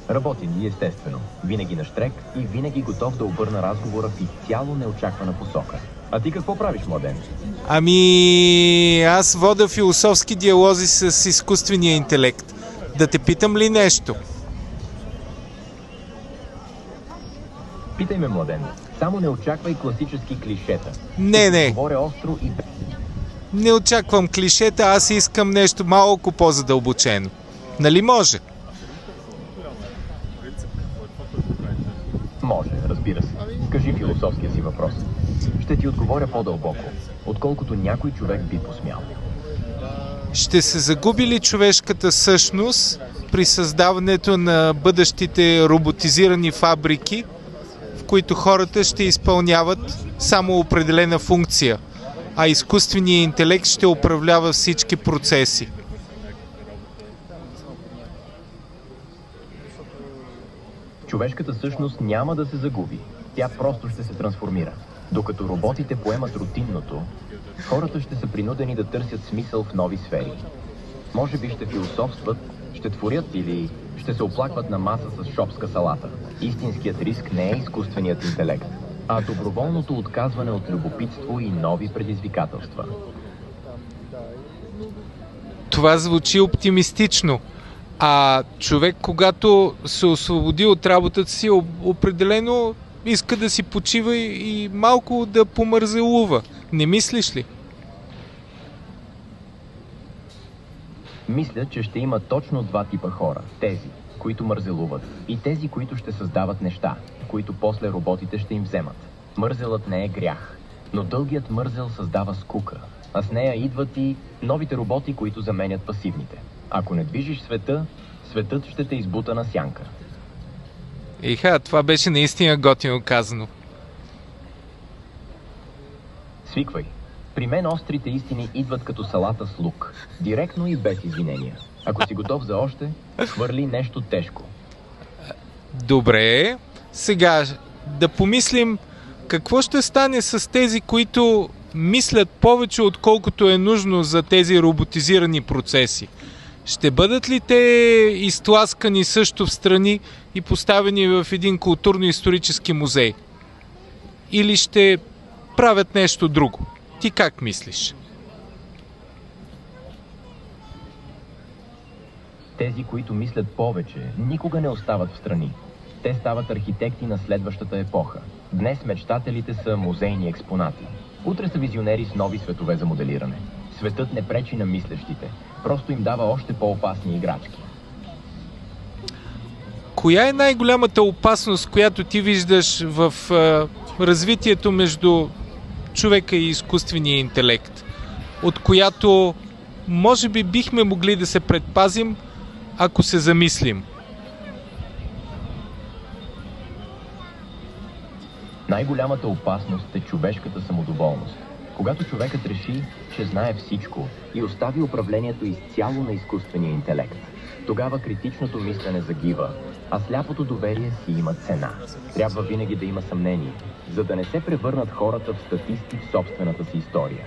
Работи ли, естествено. Винаги на щрек и винаги готов да обърна разговора в изцяло неочаквана посока. А ти какво правиш, младен? Аз водя философски диалози с изкуствения интелект. Да те питам ли нещо? Питай ме, младен. Само не очаквай класически клишета. Не. Говоря остро и без. Не очаквам клишета, аз искам нещо малко по-задълбочено. Нали може? Може, разбира се. Кажи философския си въпрос. Ще ти отговоря по-дълбоко, отколкото някой човек би посмял. Ще се загуби ли човешката същност при създаването на бъдещите роботизирани фабрики, в които хората ще изпълняват само определена функция, а изкуственият интелект ще управлява всички процеси? Човешката същност няма да се загуби. Тя просто ще се трансформира. Докато роботите поемат рутинното, хората ще са принудени да търсят смисъл в нови сфери. Може би ще философстват, ще творят или ще се оплакват на маса с шопска салата. Истинският риск не е изкуственият интелект, а доброволното отказване от любопитство и нови предизвикателства. Това звучи оптимистично. А човек, когато се освободи от работата си, определено иска да си почива и малко да помързелува. Не мислиш ли? Мисля, че ще има точно два типа хора. Тези, които мързелуват, и тези, които ще създават неща, които после роботите ще им вземат. Мързелът не е грях, но дългият мързел създава скука, а с нея идват и новите роботи, които заменят пасивните. Ако не движиш света, светът ще те избута на сянка. Това беше наистина готино казано. Свиквай. При мен острите истини идват като салата с лук. Директно и без извинения. Ако си готов за още, хвърли нещо тежко. Добре. Сега да помислим какво ще стане с тези, които мислят повече, отколкото е нужно за тези роботизирани процеси. Ще бъдат ли те изтласкани също в страни и поставени в един културно-исторически музей? Или ще правят нещо друго? Ти как мислиш? Тези, които мислят повече, никога не остават в страни. Те стават архитекти на следващата епоха. Днес мечтателите са музейни експонати. Утре са визионери с нови светове за моделиране. Светът не пречи на мислещите, просто им дава още по-опасни играчки. Коя е най-голямата опасност, която ти виждаш в развитието между човека и изкуствения интелект, от която може би бихме могли да се предпазим, ако се замислим? Най-голямата опасност е човешката самодоволност. Когато човекът реши, че знае всичко и остави управлението изцяло на изкуствения интелект, тогава критичното мислене загива, а сляпото доверие си има цена. Трябва винаги да има съмнение, за да не се превърнат хората в статисти в собствената си история.